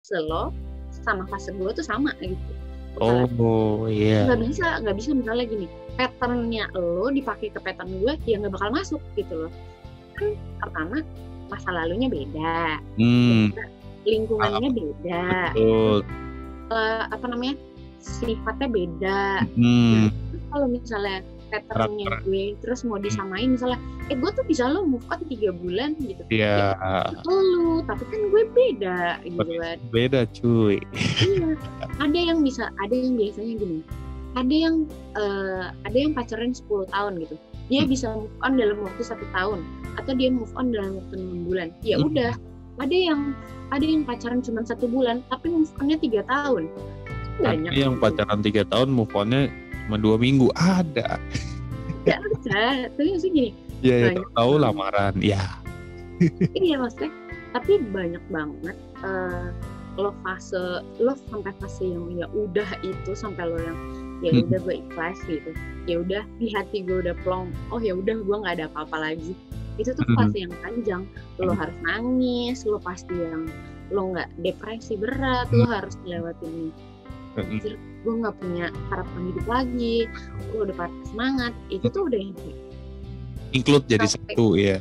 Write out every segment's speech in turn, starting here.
fase lo sama fase gue tuh sama gitu. Oh iya. Nggak bisa misalnya gini, patternnya lo dipakai ke pattern gue ya nggak bakal masuk gitu loh. Kan pertama masa lalunya beda, lingkungannya beda, sifatnya beda. Nah, kalau misalnya patternnya gue terus mau disamain misalnya, gue tuh bisa lo move on 3 bulan gitu. Iya. Lo, tapi kan gue beda gitu kan. Beda cuy. Iya. Ada yang biasanya gini. Ada yang pacaran 10 tahun gitu. Dia bisa move on dalam waktu 1 tahun atau dia move on dalam waktu 6 bulan. Ya udah. Ada yang pacaran cuma 1 bulan tapi move on-nya 3 tahun. Banyak. Ada yang pacaran 3 tahun move on-nya cuma 2 minggu. Ada. Gak ada. Tapi maksudnya gini. Iya, tahu lamaran. Ya. Iya maksudnya. Tapi banyak banget lo sampai fase yang ya udah itu sampai lo yang ya udah gue ikhlas gitu. Ya udah di hati gue udah plong. Oh ya udah gue nggak ada apa-apa lagi. Itu tuh fase yang panjang. Lo harus nangis. Lo pasti yang lo nggak depresi berat. Lo harus lewatin gue nggak punya harapan hidup lagi, gue udah patah semangat, itu tuh udah include jadi satu ya.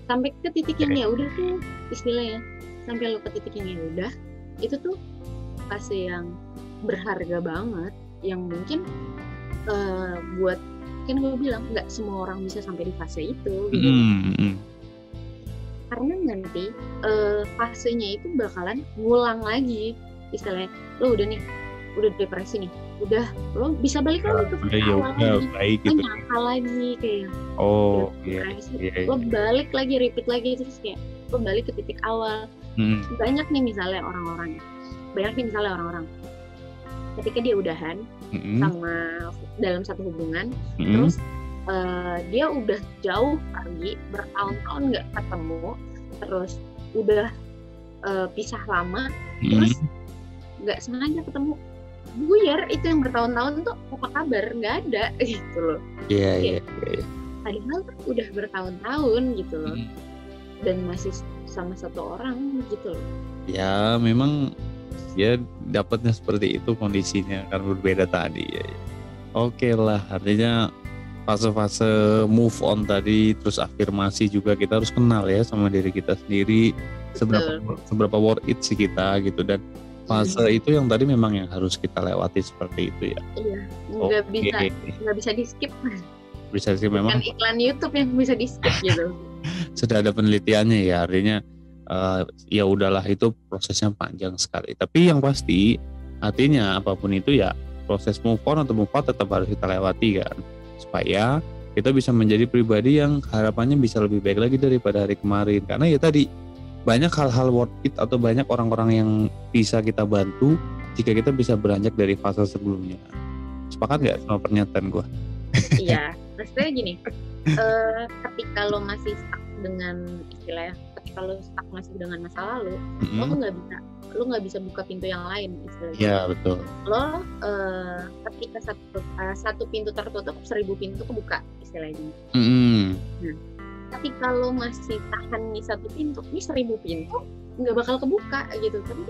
Sampai ke titik yang ya udah tuh istilahnya, sampai lo ke titik yang ya udah, itu tuh fase yang berharga banget, yang mungkin buat kan gue bilang nggak semua orang bisa sampai di fase itu, gitu. Karena nanti fasenya itu bakalan ngulang lagi. Istilahnya lo udah depresi nih, udah lo bisa balik lagi ke fase awal lagi, gitu. nyangka lagi kayak depresi, lo balik lagi repeat lagi terus kayak lo balik ke titik awal. Banyak nih misalnya orang-orang ketika dia udahan sama dalam satu hubungan, terus dia udah jauh pergi bertahun-tahun nggak ketemu, terus udah pisah lama, terus nggak sengaja ketemu buyar itu yang bertahun-tahun tuh apa kabar, nggak ada gitu loh. Iya. Padahal kan udah bertahun-tahun gitu loh, dan masih sama satu orang gitu loh. Ya memang ya dapatnya seperti itu kondisinya kan berbeda tadi ya. Oke lah, artinya fase-fase move on tadi, terus afirmasi juga kita harus kenal ya sama diri kita sendiri, seberapa worth it sih kita gitu, dan fase itu yang tadi memang yang harus kita lewati seperti itu ya. Iya, nggak bisa di skip. Bisa sih memang. Bukan iklan YouTube yang bisa di skip gitu. Sudah ada penelitiannya ya, artinya ya udahlah itu prosesnya panjang sekali. Tapi yang pasti artinya apapun itu ya proses move on atau move out tetap harus kita lewati kan, supaya kita bisa menjadi pribadi yang harapannya bisa lebih baik lagi daripada hari kemarin. Karena ya tadi banyak hal-hal worth it atau banyak orang-orang yang bisa kita bantu jika kita bisa beranjak dari fase sebelumnya. Sepakat nggak sama pernyataan gue? Iya, maksudnya gini, ketika lo masih stuck dengan istilahnya, ketika lo stuck masih dengan masa lalu, lo nggak bisa buka pintu yang lain istilahnya. Iya betul. Lo ketika satu pintu tertutup, 1000 pintu kebuka istilahnya. Nah, tapi kalau masih tahan nih satu pintu, nih 1000 pintu nggak bakal kebuka gitu. Tapi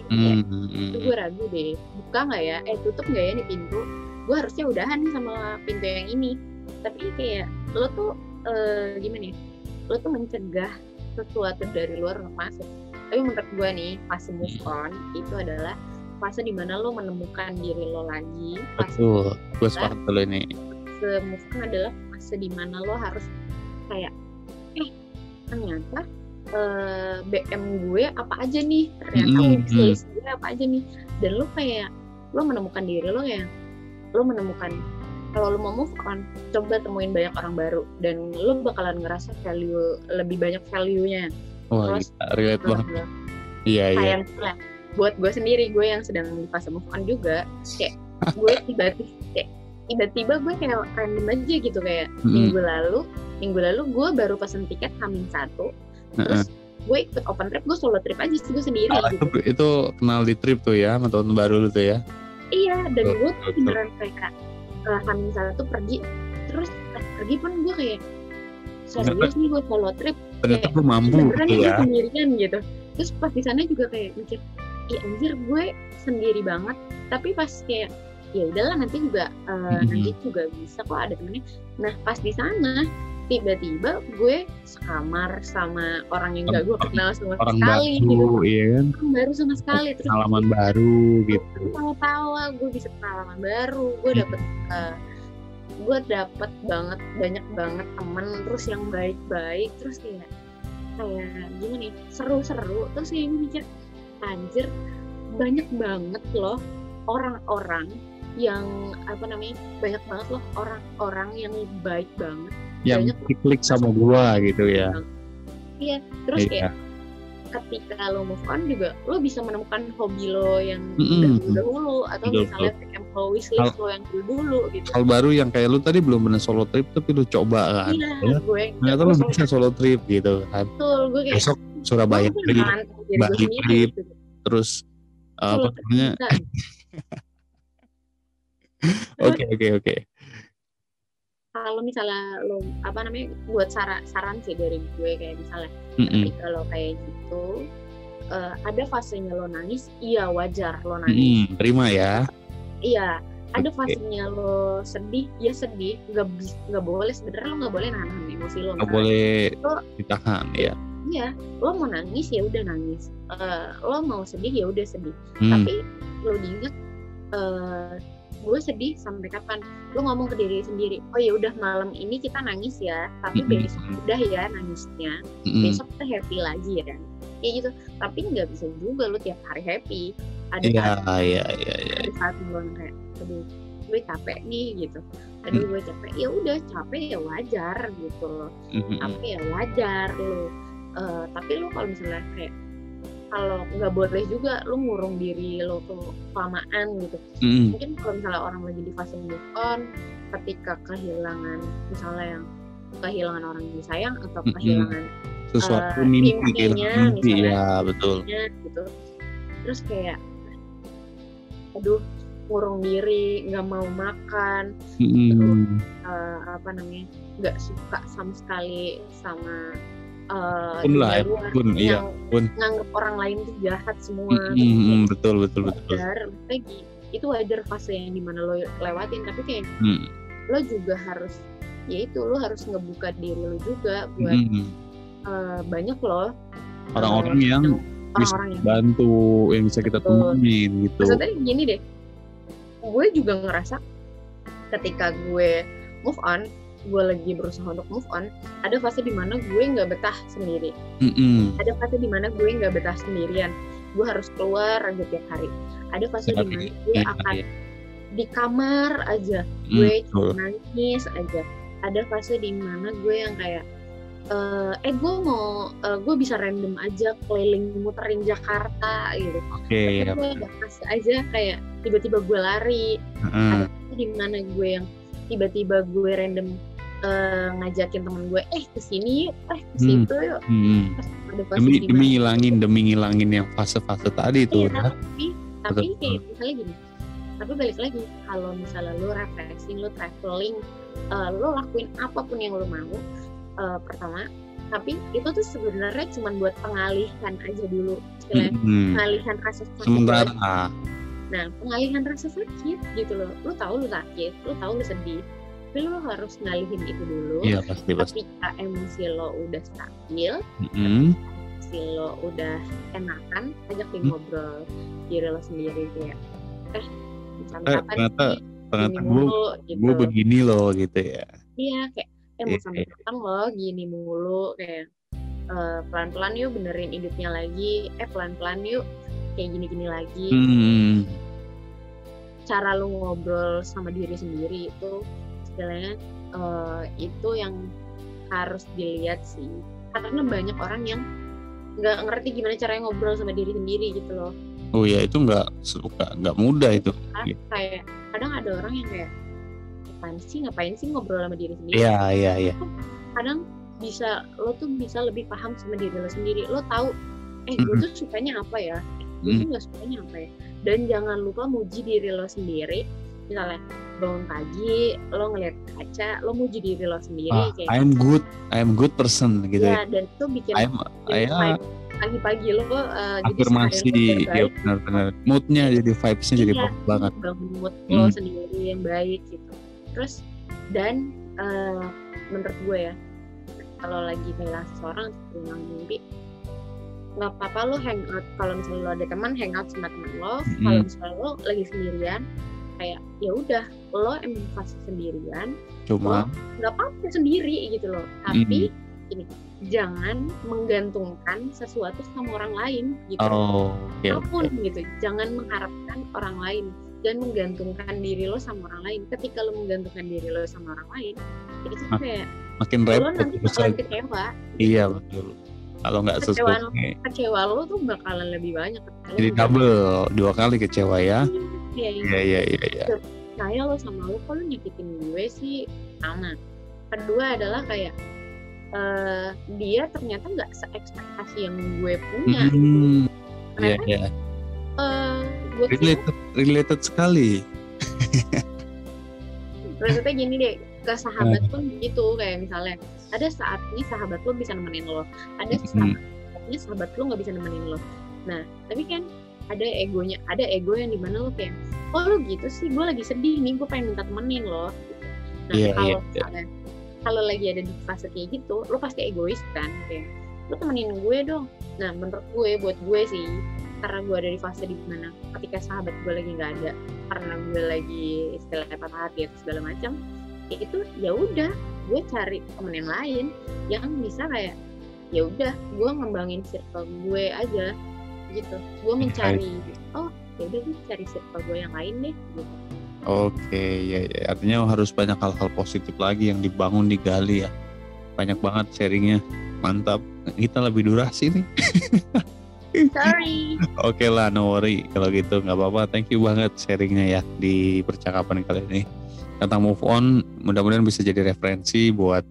gue ragu deh, buka nggak ya? Tutup nggak ya nih pintu? Gue harusnya udahan nih sama pintu yang ini. Tapi kayak lo tuh gimana ya? Lo tuh mencegah sesuatu dari luar masuk. Tapi menurut gue nih, fase move on itu adalah fase dimana lo menemukan diri lo lagi. Betul, gue sepakat dulu ini. Fase move on adalah fase dimana lo harus kayak ternyata BM gue apa aja nih, ternyata wishlist gue apa aja nih, dan lo kayak lo menemukan diri lo ya, lo menemukan kalau lo mau move on, coba temuin banyak orang baru dan lo bakalan ngerasa lebih banyak value-nya. Wah, relate banget. Iya. Buat gue sendiri, gue yang sedang di fase move on juga, kayak gue tiba-tiba gue kayak random aja gitu, kayak minggu lalu gue baru pesen tiket H-1, terus gue ikut open trip, gue solo trip aja sih, gue sendiri gitu. Itu kenal di trip tuh ya, sama tahun baru lu tuh ya. Iya, dan gue tuh beneran kayak H-1 pergi, terus pergi pun gue kayak serius nih gue solo trip, ternyata gue mampu beneran gitu ya, sendirian gitu. Terus pas di sana juga kayak mikir, iya anjir gue sendiri banget, tapi pas kayak ya udahlah nanti juga bisa kok ada temennya. Nah pas di sana tiba-tiba gue sekamar sama orang yang gak gue kenal sama sekali baru, gitu. Iya kan? Orang baru sama sekali, terus pengalaman baru gitu. Tawa-tawa gue bisa pengalaman baru, gue dapet banget banyak banget temen, terus yang baik-baik, terus kayak gimana nih, seru-seru. Terus kayak gue mikir anjir banyak banget loh orang-orang yang banyak banget loh orang-orang yang baik banget yang klik sama gua gitu ya. Iya, terus kayak ketika lo move on juga lo bisa menemukan hobi lo yang dahulu atau misalnya wishlist lo yang dulu gitu. Hal baru yang kayak lo tadi belum pernah solo trip tapi lo coba kan. Iya, ternyata lo bisa solo trip gitu kan. Betul, gue kayak besok Surabaya trip, Bali trip, terus apa namanya? Oke. Kalau misalnya lo buat saran sih dari gue kayak misalnya ketika lo kayak gitu ada fasenya lo nangis, iya wajar lo nangis. Terima ya. Iya, ada fasenya lo sedih, ya sedih, nggak boleh sebenarnya lo nggak boleh nahan emosi lo. Nggak boleh ditahan ya. Iya, lo mau nangis ya udah nangis, lo mau sedih ya udah sedih. Tapi lo diingat gue sedih sampai kapan? Lo ngomong ke diri sendiri, oh ya udah malam ini kita nangis ya, tapi besok udah ya nangisnya, besok kita happy lagi ya kan? Kayak gitu. Tapi nggak bisa juga lo tiap hari happy. Ada saat lo kayak, aduh gue capek nih gitu, aduh gue capek, ya udah capek ya wajar gitu loh, capek ya wajar lo. Tapi lo kalau misalnya kayak kalau nggak boleh juga lo ngurung diri lo tuh kelamaan gitu. Mungkin kalau misalnya orang lagi di fase move on, ketika kehilangan misalnya orang yang disayang atau kehilangan sesuatu mimpi ya betul gitu. Terus kayak aduh ngurung diri, nggak mau makan, terus nggak suka sama sekali sama nganggap orang lain itu jahat semua. Betul. Itu wajar fase yang dimana lo lewatin, tapi kayak lo juga harus lo harus ngebuka diri lo juga buat banyak loh orang-orang yang bisa bantu, yang bisa kita temuin gitu. Maksudnya gini deh, gue juga ngerasa ketika gue move on, gue lagi berusaha untuk move on, ada fase dimana gue nggak betah sendiri. Ada fase dimana gue nggak betah sendirian, gue harus keluar aja tiap hari. Ada fase dimana gue akan di kamar aja, gue cuma nangis aja. Ada fase dimana gue yang kayak gue bisa random aja keliling muterin Jakarta gitu. Gue ada fase aja kayak tiba-tiba gue lari. Ada fase dimana gue yang tiba-tiba gue random ngajakin temen gue kesini yuk, ke situ yuk. Demi ngilangin yang fase-fase tadi itu. Tapi kayak misalnya gini, tapi balik lagi kalau misalnya lo refreshing, lo traveling, lo lakuin apapun yang lo mau, pertama, tapi itu tuh sebenarnya cuma buat pengalihan aja dulu, pengalihan rasa sakit. Sementara. Nah, pengalihan rasa sakit gitu loh. Lo tahu lo sakit, lo tahu lo sedih, tapi lo harus ngalihin itu dulu. Iya, pasti. Ketika emosi lo udah stabil, emosi lo udah enakan, ajak ngobrol diri lo sendiri kayak, ternyata gue begini loh gitu ya. Iya, kayak mau sampai kapan lo gini mulu, kayak pelan-pelan yuk benerin hidupnya lagi, pelan-pelan yuk kayak gini-gini lagi. Cara lo ngobrol sama diri sendiri itu istilahnya itu yang harus dilihat sih, karena banyak orang yang nggak ngerti gimana caranya ngobrol sama diri sendiri gitu loh. Oh ya, itu nggak mudah itu. Kayak kadang ada orang yang kayak ngapain sih ngobrol sama diri sendiri. Iya. Kadang lo tuh bisa lebih paham sama diri lo sendiri. Lo tahu gue tuh sukanya apa ya, gue tuh nggak sukanya apa ya. Dan jangan lupa muji diri lo sendiri. Misalnya bangun pagi, lo ngeliat kaca, lo muji diri lo sendiri. Kayak I am good person gitu ya. Dan itu bikin pagi-pagi lo afirmasi, ya benar-benar moodnya jadi vibes-nya jadi bagus banget. Bangun mood lo sendiri yang baik gitu. Terus dan menurut gue ya, kalau lagi kehilangan seseorang atau mimpi, nggak apa-apa lo hangout, kalau misalnya lo ada teman hangout sama teman lo. Kalau misalnya lo lagi sendirian, kayak ya udah lo emang fase sendirian, cuma nggak apa-apa sendiri gitu loh. Tapi ini jangan menggantungkan sesuatu sama orang lain gitu. Apapun gitu, jangan mengharapkan orang lain, jangan menggantungkan diri lo sama orang lain. Ketika lo menggantungkan diri lo sama orang lain, itu kayak makin repot, lo nanti bakalan kecewa. Iya betul. Kalau nggak sesuai, kecewa lo tuh bakalan lebih banyak. Jadi double, 2 kali kecewa ya. Iya. Saya lo sama lo, kok lo nyakitin gue sih, sama. Kedua adalah kayak dia ternyata nggak se-ekspektasi yang gue punya. Iya. Related sekali. Maksudnya gini deh, ke sahabat pun gitu, kayak misalnya ada saatnya sahabat lo bisa nemenin lo, ada saatnya sahabat lo nggak bisa nemenin lo. Nah tapi kan ada ego yang dimana lo kayak, oh lo gitu sih, gue lagi sedih nih, gue pengen minta temenin lo. Nah kalau lagi ada di fase kayak gitu, lo pasti egois kan, kayak lo temenin gue dong. Nah menurut gue, buat gue sih, karena gue ada di fase dimana ketika sahabat gue lagi nggak ada, karena gue lagi istilahnya patah hati atau segala macam, itu ya udah gue cari temen yang lain yang bisa kayak ya udah gue ngembangin circle gue aja gitu. Gue mencari ya udah gue cari circle gue yang lain deh gitu. Oke, ya. Artinya harus banyak hal-hal positif lagi yang dibangun, digali ya. Banyak banget sharingnya, mantap. Kita lebih durasi nih. Sorry. Oke lah, no worry. Kalau gitu nggak apa-apa. Thank you banget sharingnya ya di percakapan kali ini tentang move on. Mudah-mudahan bisa jadi referensi buat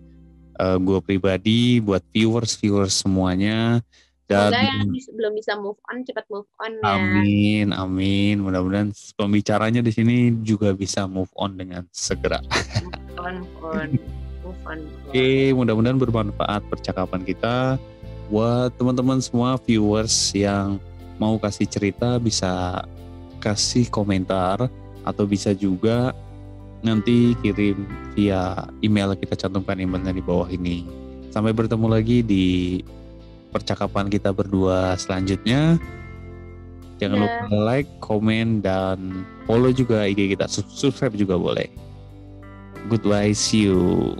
gue pribadi, buat viewers semuanya. Dan yang belum bisa move on, cepat move on ya. Amin. Mudah-mudahan pembicaranya di sini juga bisa move on dengan segera. Move on. Oke, mudah-mudahan bermanfaat percakapan kita. Buat teman-teman semua viewers yang mau kasih cerita, bisa kasih komentar atau bisa juga nanti kirim via email, kita cantumkan emailnya di bawah ini. Sampai bertemu lagi di percakapan kita berdua selanjutnya. Jangan lupa like, komen, dan follow juga IG kita. Subscribe juga boleh. Goodbye, see you.